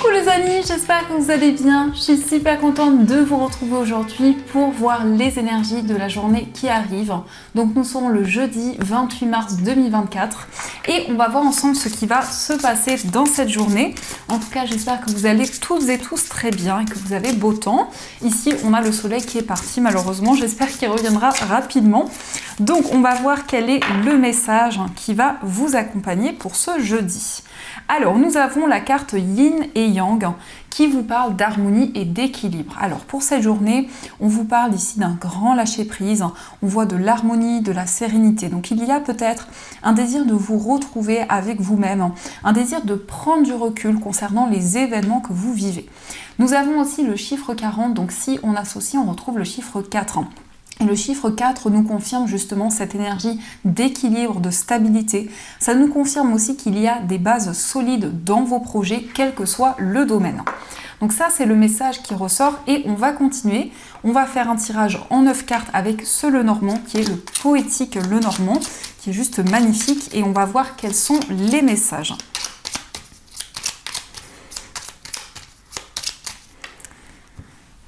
Coucou les amis, j'espère que vous allez bien. Je suis super contente de vous retrouver aujourd'hui pour voir les énergies de la journée qui arrive. Donc nous sommes le jeudi 28 mars 2024 et on va voir ensemble ce qui va se passer dans cette journée. En tout cas, j'espère que vous allez toutes et tous très bien et que vous avez beau temps. Ici, on a le soleil qui est parti malheureusement. J'espère qu'il reviendra rapidement. Donc on va voir quel est le message qui va vous accompagner pour ce jeudi. Alors, nous avons la carte Yin et Yang qui vous parle d'harmonie et d'équilibre. Alors, pour cette journée, on vous parle ici d'un grand lâcher-prise. On voit de l'harmonie, de la sérénité. Donc, il y a peut-être un désir de vous retrouver avec vous-même, un désir de prendre du recul concernant les événements que vous vivez. Nous avons aussi le chiffre 40. Donc, si on associe, on retrouve le chiffre 4. Et le chiffre 4 nous confirme justement cette énergie d'équilibre, de stabilité. Ça nous confirme aussi qu'il y a des bases solides dans vos projets, quel que soit le domaine. Donc ça, c'est le message qui ressort et on va continuer. On va faire un tirage en 9 cartes avec ce Lenormand, qui est le poétique Lenormand, qui est juste magnifique. Et on va voir quels sont les messages.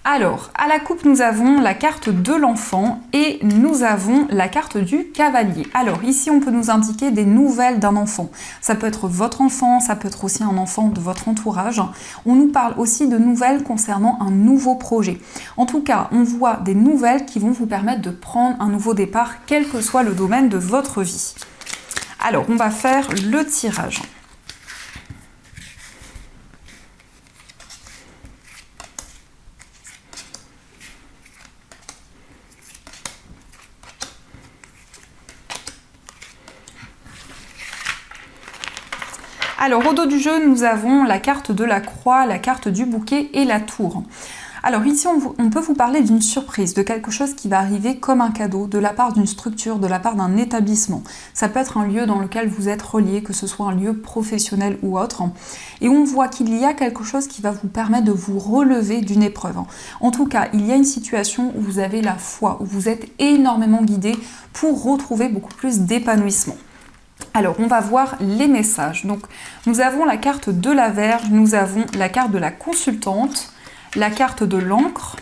Alors, à la coupe, nous avons la carte de l'enfant et nous avons la carte du cavalier. Alors, ici, on peut nous indiquer des nouvelles d'un enfant. Ça peut être votre enfant, ça peut être aussi un enfant de votre entourage. On nous parle aussi de nouvelles concernant un nouveau projet. En tout cas, on voit des nouvelles qui vont vous permettre de prendre un nouveau départ, quel que soit le domaine de votre vie. Alors, on va faire le tirage. Alors, au dos du jeu, nous avons la carte de la croix, la carte du bouquet et la tour. Alors ici, on peut vous parler d'une surprise, de quelque chose qui va arriver comme un cadeau, de la part d'une structure, de la part d'un établissement. Ça peut être un lieu dans lequel vous êtes relié, que ce soit un lieu professionnel ou autre. Et on voit qu'il y a quelque chose qui va vous permettre de vous relever d'une épreuve. En tout cas, il y a une situation où vous avez la foi, où vous êtes énormément guidé pour retrouver beaucoup plus d'épanouissement. Alors, on va voir les messages. Donc, nous avons la carte de la Vierge, nous avons la carte de la consultante, la carte de l'encre,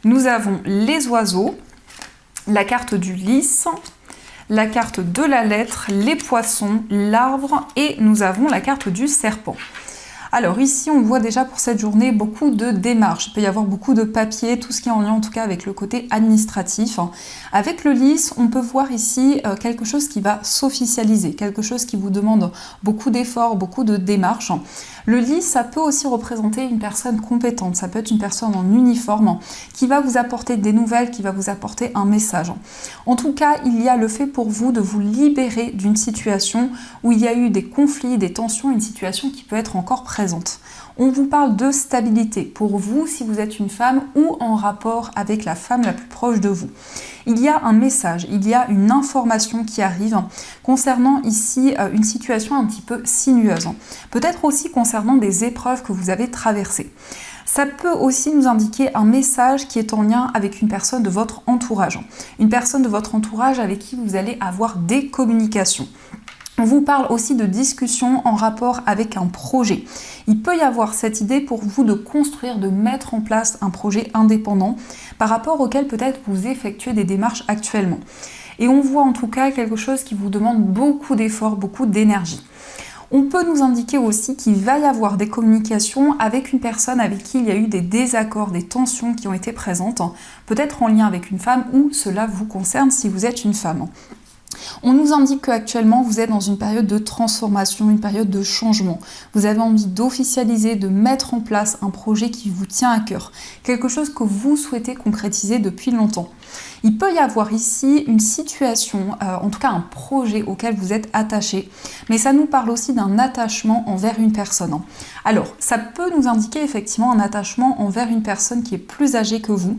nous avons les oiseaux, la carte du lys, la carte de la lettre, les poissons, l'arbre et nous avons la carte du serpent. Alors ici, on voit déjà pour cette journée beaucoup de démarches. Il peut y avoir beaucoup de papiers, tout ce qui est en lien en tout cas avec le côté administratif. Avec le lys, on peut voir ici quelque chose qui va s'officialiser, quelque chose qui vous demande beaucoup d'efforts, beaucoup de démarches. Le lys, ça peut aussi représenter une personne compétente, ça peut être une personne en uniforme qui va vous apporter des nouvelles, qui va vous apporter un message. En tout cas, il y a le fait pour vous de vous libérer d'une situation où il y a eu des conflits, des tensions, une situation qui peut être encore présente. On vous parle de stabilité pour vous si vous êtes une femme ou en rapport avec la femme la plus proche de vous. Il y a un message, il y a une information qui arrive concernant ici une situation un petit peu sinueuse. Peut-être aussi concernant des épreuves que vous avez traversées. Ça peut aussi nous indiquer un message qui est en lien avec une personne de votre entourage. Une personne de votre entourage avec qui vous allez avoir des communications. On vous parle aussi de discussions en rapport avec un projet. Il peut y avoir cette idée pour vous de construire, de mettre en place un projet indépendant par rapport auquel peut-être vous effectuez des démarches actuellement. Et on voit en tout cas quelque chose qui vous demande beaucoup d'efforts, beaucoup d'énergie. On peut nous indiquer aussi qu'il va y avoir des communications avec une personne avec qui il y a eu des désaccords, des tensions qui ont été présentes, peut-être en lien avec une femme ou cela vous concerne si vous êtes une femme. On nous indique qu'actuellement vous êtes dans une période de transformation, une période de changement. Vous avez envie d'officialiser, de mettre en place un projet qui vous tient à cœur, quelque chose que vous souhaitez concrétiser depuis longtemps. Il peut y avoir ici une situation, en tout cas un projet auquel vous êtes attaché, mais ça nous parle aussi d'un attachement envers une personne. Alors, ça peut nous indiquer effectivement un attachement envers une personne qui est plus âgée que vous,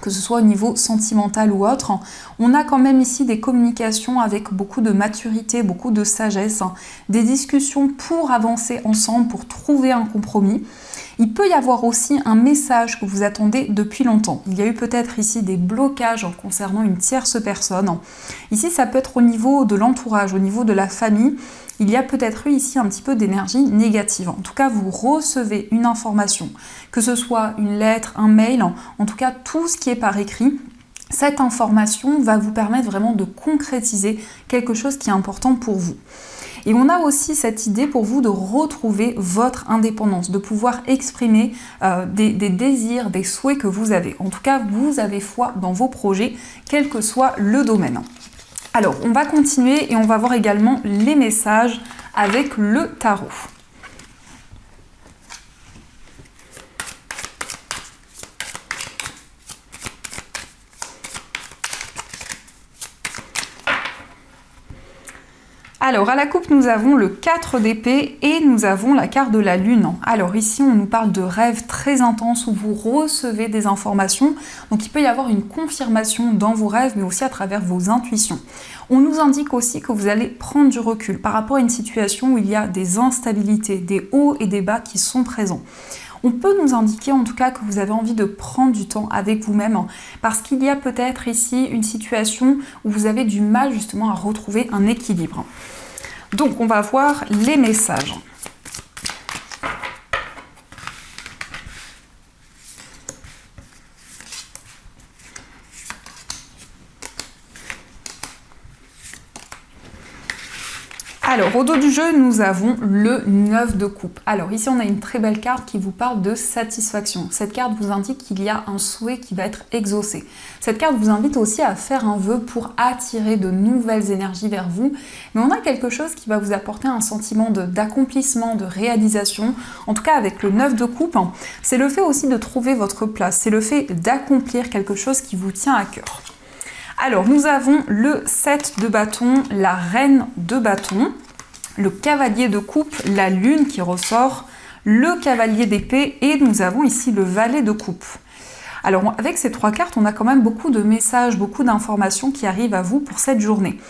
que ce soit au niveau sentimental ou autre. On a quand même ici des communications avec beaucoup de maturité, beaucoup de sagesse, des discussions pour avancer ensemble, pour trouver un compromis. Il peut y avoir aussi un message que vous attendez depuis longtemps. Il y a eu peut-être ici des blocages concernant une tierce personne. Ici, ça peut être au niveau de l'entourage, au niveau de la famille. Il y a peut-être eu ici un petit peu d'énergie négative. En tout cas, vous recevez une information, que ce soit une lettre, un mail, en tout cas tout ce qui est par écrit. Cette information va vous permettre vraiment de concrétiser quelque chose qui est important pour vous. Et on a aussi cette idée pour vous de retrouver votre indépendance, de pouvoir exprimer des désirs, des souhaits que vous avez. En tout cas, vous avez foi dans vos projets, quel que soit le domaine. Alors, on va continuer et on va voir également les messages avec le tarot. Alors, à la coupe, nous avons le 4 d'épée et nous avons la carte de la lune. Alors ici, on nous parle de rêves très intenses où vous recevez des informations. Donc, il peut y avoir une confirmation dans vos rêves, mais aussi à travers vos intuitions. On nous indique aussi que vous allez prendre du recul par rapport à une situation où il y a des instabilités, des hauts et des bas qui sont présents. On peut nous indiquer en tout cas que vous avez envie de prendre du temps avec vous-même parce qu'il y a peut-être ici une situation où vous avez du mal justement à retrouver un équilibre. Donc on va voir les messages. Alors, au dos du jeu, nous avons le 9 de coupe. Alors ici, on a une très belle carte qui vous parle de satisfaction. Cette carte vous indique qu'il y a un souhait qui va être exaucé. Cette carte vous invite aussi à faire un vœu pour attirer de nouvelles énergies vers vous. Mais on a quelque chose qui va vous apporter un sentiment d'accomplissement, de réalisation. En tout cas, avec le 9 de coupe, c'est le fait aussi de trouver votre place. C'est le fait d'accomplir quelque chose qui vous tient à cœur. Alors, nous avons le 7 de bâton, la reine de bâton, le cavalier de coupe, la lune qui ressort, le cavalier d'épée et nous avons ici le valet de coupe. Alors, avec ces trois cartes, on a quand même beaucoup de messages, beaucoup d'informations qui arrivent à vous pour cette journée.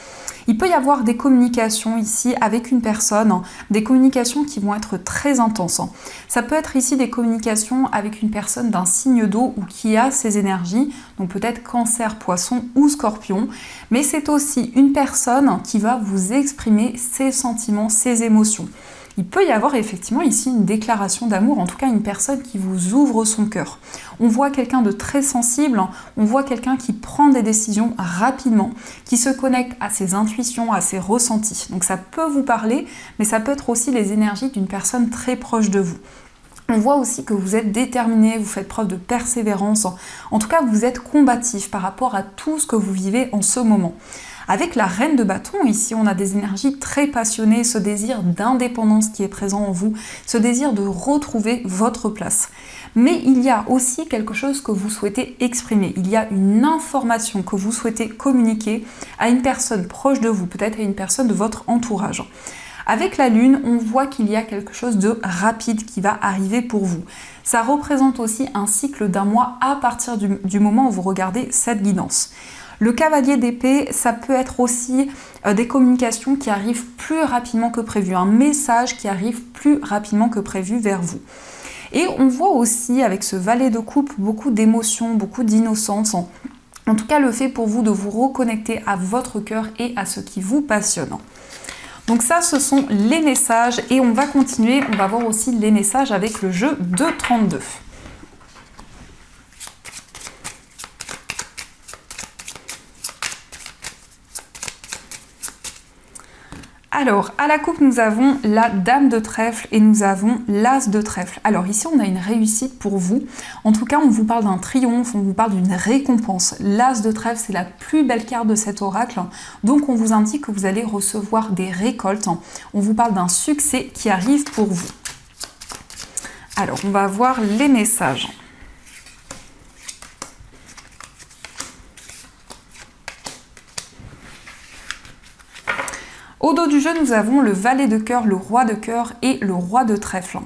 Il peut y avoir des communications ici avec une personne, des communications qui vont être très intenses. Ça peut être ici des communications avec une personne d'un signe d'eau ou qui a ses énergies, donc peut-être Cancer, Poisson ou Scorpion, mais c'est aussi une personne qui va vous exprimer ses sentiments, ses émotions. Il peut y avoir effectivement ici une déclaration d'amour, en tout cas une personne qui vous ouvre son cœur. On voit quelqu'un de très sensible, on voit quelqu'un qui prend des décisions rapidement, qui se connecte à ses intuitions, à ses ressentis. Donc ça peut vous parler, mais ça peut être aussi les énergies d'une personne très proche de vous. On voit aussi que vous êtes déterminé, vous faites preuve de persévérance. En tout cas, vous êtes combatif par rapport à tout ce que vous vivez en ce moment. Avec la reine de bâton, ici, on a des énergies très passionnées, ce désir d'indépendance qui est présent en vous, ce désir de retrouver votre place. Mais il y a aussi quelque chose que vous souhaitez exprimer. Il y a une information que vous souhaitez communiquer à une personne proche de vous, peut-être à une personne de votre entourage. Avec la lune, on voit qu'il y a quelque chose de rapide qui va arriver pour vous. Ça représente aussi un cycle d'un mois à partir du moment où vous regardez cette guidance. Le cavalier d'épée, ça peut être aussi des communications qui arrivent plus rapidement que prévu, un message qui arrive plus rapidement que prévu vers vous. Et on voit aussi avec ce valet de coupe beaucoup d'émotions, beaucoup d'innocence. En tout cas, le fait pour vous de vous reconnecter à votre cœur et à ce qui vous passionne. Donc ça, ce sont les messages et on va continuer, on va voir aussi les messages avec le jeu de 32. Alors, à la coupe, nous avons la dame de trèfle et nous avons l'as de trèfle. Alors ici, on a une réussite pour vous. En tout cas, on vous parle d'un triomphe, on vous parle d'une récompense. L'as de trèfle, c'est la plus belle carte de cet oracle. Donc, on vous indique que vous allez recevoir des récoltes. On vous parle d'un succès qui arrive pour vous. Alors, on va voir les messages. Au dos du jeu, nous avons le valet de cœur, le roi de cœur et le roi de trèfle.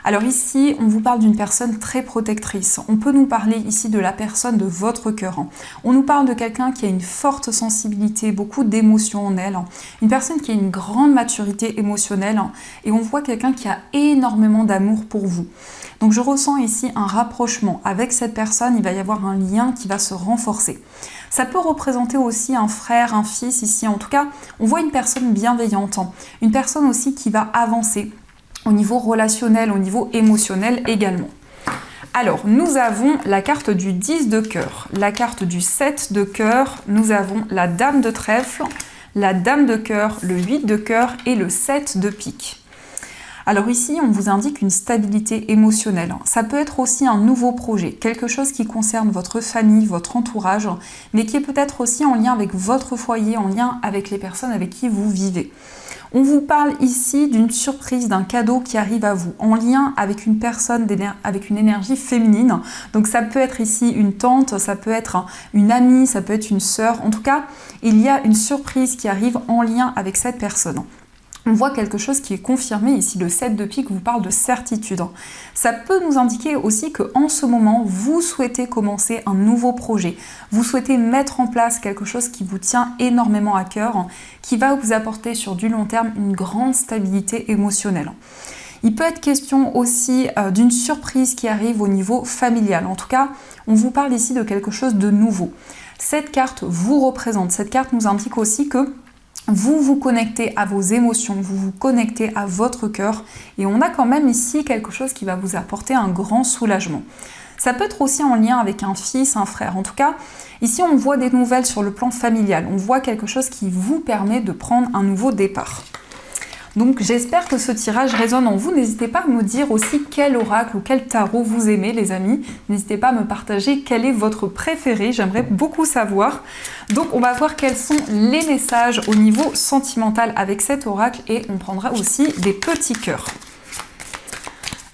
Alors ici, on vous parle d'une personne très protectrice. On peut nous parler ici de la personne de votre cœur. On nous parle de quelqu'un qui a une forte sensibilité, beaucoup d'émotions en elle. Une personne qui a une grande maturité émotionnelle. Et on voit quelqu'un qui a énormément d'amour pour vous. Donc je ressens ici un rapprochement. Avec cette personne, il va y avoir un lien qui va se renforcer. Ça peut représenter aussi un frère, un fils ici. En tout cas, on voit une personne bienveillante. Une personne aussi qui va avancer au niveau relationnel, au niveau émotionnel également. Alors, nous avons la carte du 10 de cœur, la carte du 7 de cœur, nous avons la dame de trèfle, la dame de cœur, le 8 de cœur et le 7 de pique. Alors ici, on vous indique une stabilité émotionnelle. Ça peut être aussi un nouveau projet, quelque chose qui concerne votre famille, votre entourage, mais qui est peut-être aussi en lien avec votre foyer, en lien avec les personnes avec qui vous vivez. On vous parle ici d'une surprise, d'un cadeau qui arrive à vous, en lien avec une personne avec une énergie féminine. Donc ça peut être ici une tante, ça peut être une amie, ça peut être une sœur. En tout cas, il y a une surprise qui arrive en lien avec cette personne. On voit quelque chose qui est confirmé ici, le 7 de pique vous parle de certitude. Ça peut nous indiquer aussi qu'en ce moment, vous souhaitez commencer un nouveau projet. Vous souhaitez mettre en place quelque chose qui vous tient énormément à cœur, qui va vous apporter sur du long terme une grande stabilité émotionnelle. Il peut être question aussi d'une surprise qui arrive au niveau familial. En tout cas, on vous parle ici de quelque chose de nouveau. Cette carte vous représente. Cette carte nous indique aussi que vous vous connectez à vos émotions, vous vous connectez à votre cœur et on a quand même ici quelque chose qui va vous apporter un grand soulagement. Ça peut être aussi en lien avec un fils, un frère. En tout cas, ici on voit des nouvelles sur le plan familial. On voit quelque chose qui vous permet de prendre un nouveau départ. Donc j'espère que ce tirage résonne en vous. N'hésitez pas à me dire aussi quel oracle ou quel tarot vous aimez les amis. N'hésitez pas à me partager quel est votre préféré. J'aimerais beaucoup savoir. Donc on va voir quels sont les messages au niveau sentimental avec cet oracle et on prendra aussi des petits cœurs.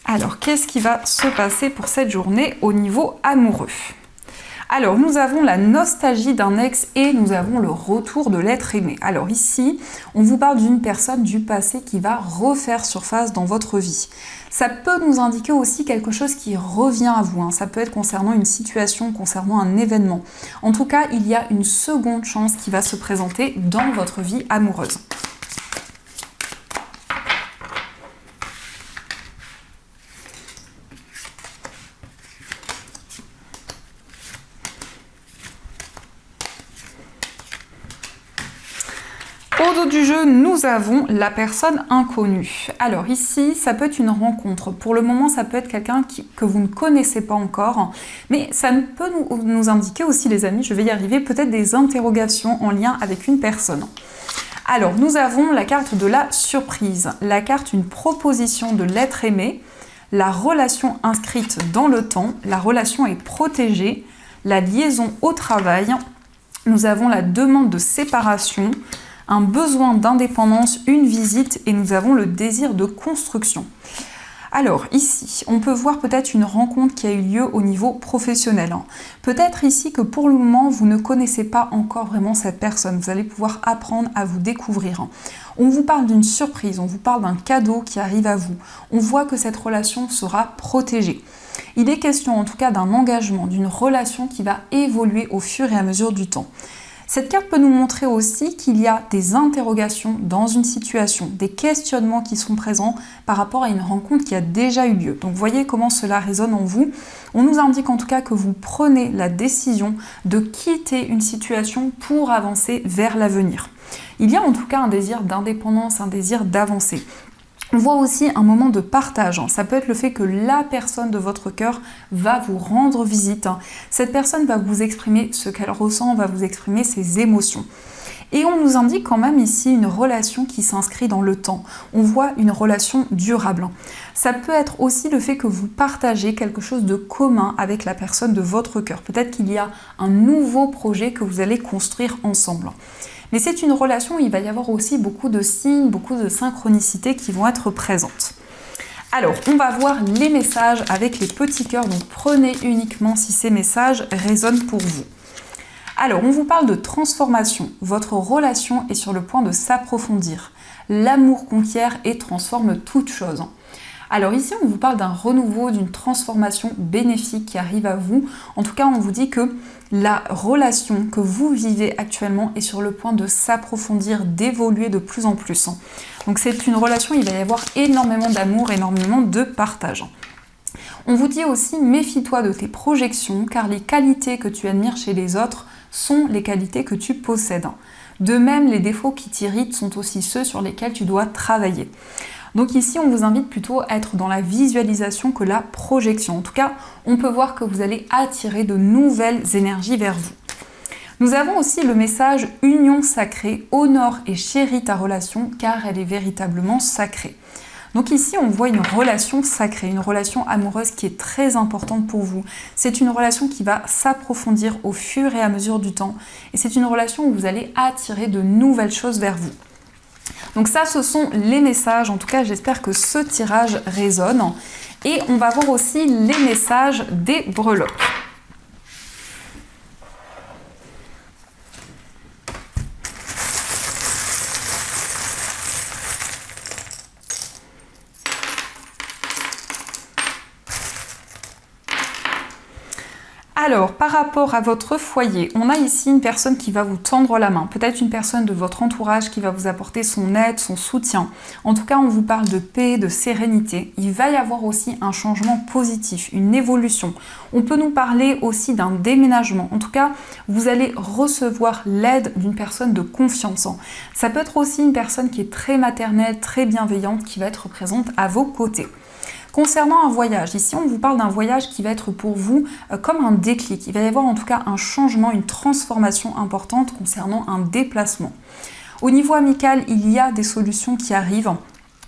Alors qu'est-ce qui va se passer pour cette journée au niveau amoureux ? Alors, nous avons la nostalgie d'un ex et nous avons le retour de l'être aimé. Alors ici, on vous parle d'une personne du passé qui va refaire surface dans votre vie. Ça peut nous indiquer aussi quelque chose qui revient à vous. Ça peut être concernant une situation, concernant un événement. En tout cas, il y a une seconde chance qui va se présenter dans votre vie amoureuse. Au dos du jeu, nous avons la personne inconnue. Alors ici, ça peut être une rencontre. Pour le moment, ça peut être quelqu'un que vous ne connaissez pas encore. Mais ça peut nous indiquer aussi, les amis, je vais y arriver, peut-être des interrogations en lien avec une personne. Alors, nous avons la carte de la surprise. La carte, une proposition de l'être aimé. La relation inscrite dans le temps. La relation est protégée. La liaison au travail. Nous avons la demande de séparation. Un besoin d'indépendance, une visite et nous avons le désir de construction. Alors ici, on peut voir peut-être une rencontre qui a eu lieu au niveau professionnel. Peut-être ici que pour le moment, vous ne connaissez pas encore vraiment cette personne. Vous allez pouvoir apprendre à vous découvrir. On vous parle d'une surprise, on vous parle d'un cadeau qui arrive à vous. On voit que cette relation sera protégée. Il est question en tout cas d'un engagement, d'une relation qui va évoluer au fur et à mesure du temps. Cette carte peut nous montrer aussi qu'il y a des interrogations dans une situation, des questionnements qui sont présents par rapport à une rencontre qui a déjà eu lieu. Donc voyez comment cela résonne en vous. On nous indique en tout cas que vous prenez la décision de quitter une situation pour avancer vers l'avenir. Il y a en tout cas un désir d'indépendance, un désir d'avancer. On voit aussi un moment de partage. Ça peut être le fait que la personne de votre cœur va vous rendre visite. Cette personne va vous exprimer ce qu'elle ressent, va vous exprimer ses émotions. Et on nous indique quand même ici une relation qui s'inscrit dans le temps. On voit une relation durable. Ça peut être aussi le fait que vous partagez quelque chose de commun avec la personne de votre cœur. Peut-être qu'il y a un nouveau projet que vous allez construire ensemble. Mais c'est une relation où il va y avoir aussi beaucoup de signes, beaucoup de synchronicités qui vont être présentes. Alors, on va voir les messages avec les petits cœurs, donc prenez uniquement si ces messages résonnent pour vous. Alors, on vous parle de transformation. Votre relation est sur le point de s'approfondir. L'amour conquiert et transforme toute chose. Alors ici, on vous parle d'un renouveau, d'une transformation bénéfique qui arrive à vous. En tout cas, on vous dit que la relation que vous vivez actuellement est sur le point de s'approfondir, d'évoluer de plus en plus. Donc c'est une relation, il va y avoir énormément d'amour, énormément de partage. On vous dit aussi, méfie-toi de tes projections, car les qualités que tu admires chez les autres sont les qualités que tu possèdes. De même, les défauts qui t'irritent sont aussi ceux sur lesquels tu dois travailler. Donc ici, on vous invite plutôt à être dans la visualisation que la projection. En tout cas, on peut voir que vous allez attirer de nouvelles énergies vers vous. Nous avons aussi le message « Union sacrée, honore et chéris ta relation, car elle est véritablement sacrée ». Donc ici, on voit une relation sacrée, une relation amoureuse qui est très importante pour vous. C'est une relation qui va s'approfondir au fur et à mesure du temps. Et c'est une relation où vous allez attirer de nouvelles choses vers vous. Donc ça, ce sont les messages. En tout cas, j'espère que ce tirage résonne. Et on va voir aussi les messages des breloques. Alors, par rapport à votre foyer, on a ici une personne qui va vous tendre la main, peut-être une personne de votre entourage qui va vous apporter son aide, son soutien. En tout cas, on vous parle de paix, de sérénité. Il va y avoir aussi un changement positif, une évolution. On peut nous parler aussi d'un déménagement. En tout cas, vous allez recevoir l'aide d'une personne de confiance. Ça peut être aussi une personne qui est très maternelle, très bienveillante, qui va être présente à vos côtés. Concernant un voyage, ici on vous parle d'un voyage qui va être pour vous comme un déclic. Il va y avoir en tout cas un changement, une transformation importante concernant un déplacement. Au niveau amical, il y a des solutions qui arrivent.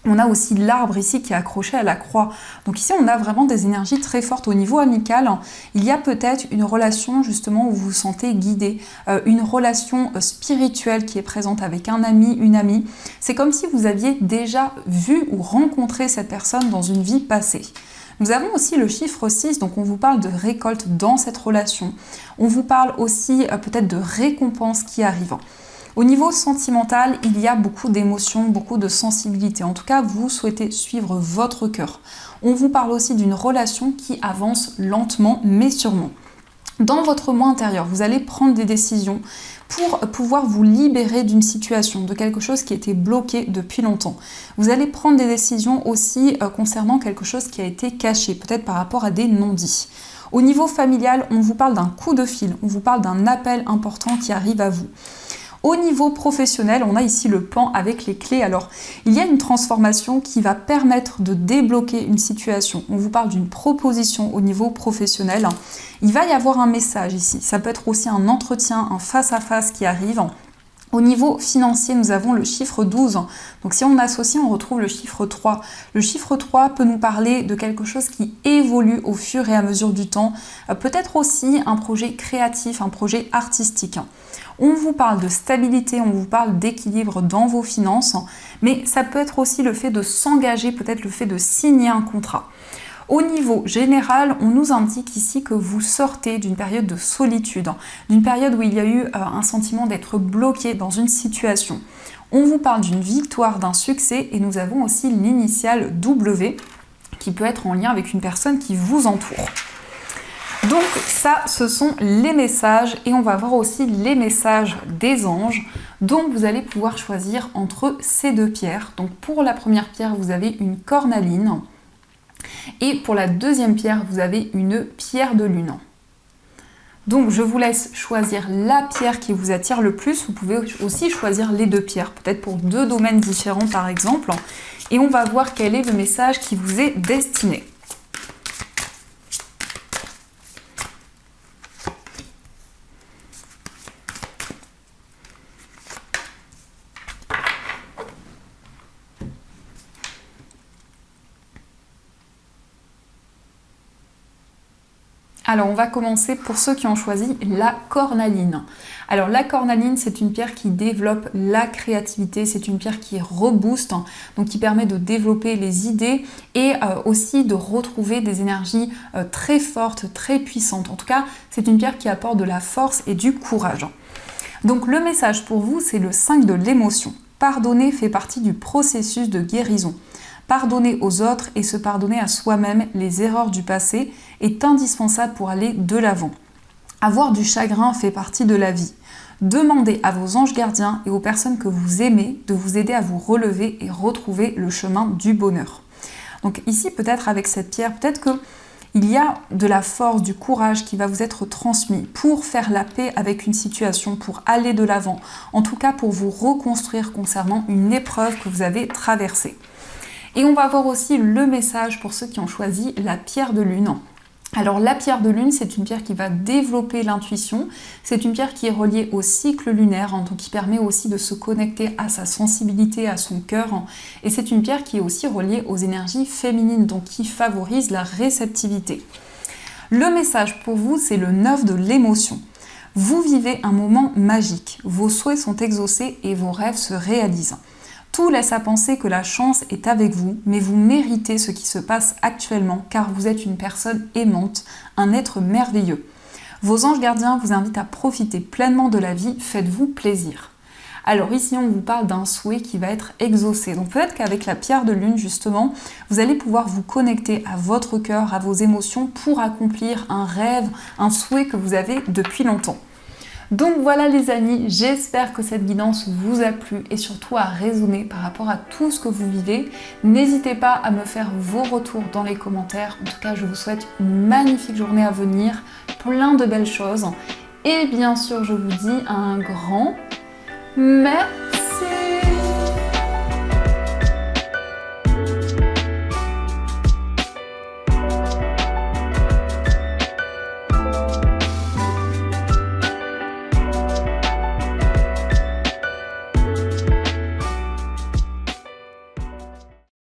On a aussi l'arbre ici qui est accroché à la croix. Donc ici, on a vraiment des énergies très fortes au niveau amical. Il y a peut-être une relation justement où vous vous sentez guidé, une relation spirituelle qui est présente avec un ami, une amie. C'est comme si vous aviez déjà vu ou rencontré cette personne dans une vie passée. Nous avons aussi le chiffre 6, donc on vous parle de récolte dans cette relation. On vous parle aussi peut-être de récompenses qui arrivent. Au niveau sentimental, il y a beaucoup d'émotions, beaucoup de sensibilité. En tout cas, vous souhaitez suivre votre cœur. On vous parle aussi d'une relation qui avance lentement mais sûrement. Dans votre moi intérieur, vous allez prendre des décisions pour pouvoir vous libérer d'une situation, de quelque chose qui était bloqué depuis longtemps. Vous allez prendre des décisions aussi concernant quelque chose qui a été caché, peut-être par rapport à des non-dits. Au niveau familial, on vous parle d'un coup de fil, on vous parle d'un appel important qui arrive à vous. Au niveau professionnel, on a ici le pan avec les clés. Alors, il y a une transformation qui va permettre de débloquer une situation. On vous parle d'une proposition au niveau professionnel. Il va y avoir un message ici. Ça peut être aussi un entretien, un face-à-face qui arrive. Au niveau financier, nous avons le chiffre 12. Donc si on associe, on retrouve le chiffre 3. Le chiffre 3 peut nous parler de quelque chose qui évolue au fur et à mesure du temps. Peut-être aussi un projet créatif, un projet artistique. On vous parle de stabilité, on vous parle d'équilibre dans vos finances, mais ça peut être aussi le fait de s'engager, peut-être le fait de signer un contrat. Au niveau général, on nous indique ici que vous sortez d'une période de solitude, d'une période où il y a eu un sentiment d'être bloqué dans une situation. On vous parle d'une victoire, d'un succès, et nous avons aussi l'initiale W qui peut être en lien avec une personne qui vous entoure. Donc ça, ce sont les messages et on va voir aussi les messages des anges. Donc vous allez pouvoir choisir entre ces deux pierres. Donc pour la première pierre, vous avez une cornaline et pour la deuxième pierre, vous avez une pierre de lune. Donc je vous laisse choisir la pierre qui vous attire le plus. Vous pouvez aussi choisir les deux pierres, peut-être pour deux domaines différents par exemple. Et on va voir quel est le message qui vous est destiné. Alors on va commencer pour ceux qui ont choisi la cornaline. Alors la cornaline, c'est une pierre qui développe la créativité, c'est une pierre qui rebooste, donc qui permet de développer les idées et aussi de retrouver des énergies très fortes, très puissantes. En tout cas, c'est une pierre qui apporte de la force et du courage. Donc le message pour vous, c'est le 5 de l'émotion. Pardonner fait partie du processus de guérison. Pardonner aux autres et se pardonner à soi-même les erreurs du passé est indispensable pour aller de l'avant. Avoir du chagrin fait partie de la vie. Demandez à vos anges gardiens et aux personnes que vous aimez de vous aider à vous relever et retrouver le chemin du bonheur. Donc ici, peut-être avec cette pierre, peut-être qu'il y a de la force, du courage qui va vous être transmis pour faire la paix avec une situation, pour aller de l'avant, en tout cas pour vous reconstruire concernant une épreuve que vous avez traversée. Et on va voir aussi le message pour ceux qui ont choisi la pierre de lune. Alors la pierre de lune, c'est une pierre qui va développer l'intuition, c'est une pierre qui est reliée au cycle lunaire, donc qui permet aussi de se connecter à sa sensibilité, à son cœur, et c'est une pierre qui est aussi reliée aux énergies féminines, donc qui favorise la réceptivité. Le message pour vous, c'est le 9 de l'émotion. Vous vivez un moment magique, vos souhaits sont exaucés et vos rêves se réalisent. Tout laisse à penser que la chance est avec vous, mais vous méritez ce qui se passe actuellement car vous êtes une personne aimante, un être merveilleux. Vos anges gardiens vous invitent à profiter pleinement de la vie, faites-vous plaisir. Alors ici on vous parle d'un souhait qui va être exaucé. Donc peut-être qu'avec la pierre de lune justement, vous allez pouvoir vous connecter à votre cœur, à vos émotions pour accomplir un rêve, un souhait que vous avez depuis longtemps. Donc voilà les amis, j'espère que cette guidance vous a plu et surtout a résonné par rapport à tout ce que vous vivez. N'hésitez pas à me faire vos retours dans les commentaires. En tout cas, je vous souhaite une magnifique journée à venir, plein de belles choses. Et bien sûr, je vous dis un grand merci.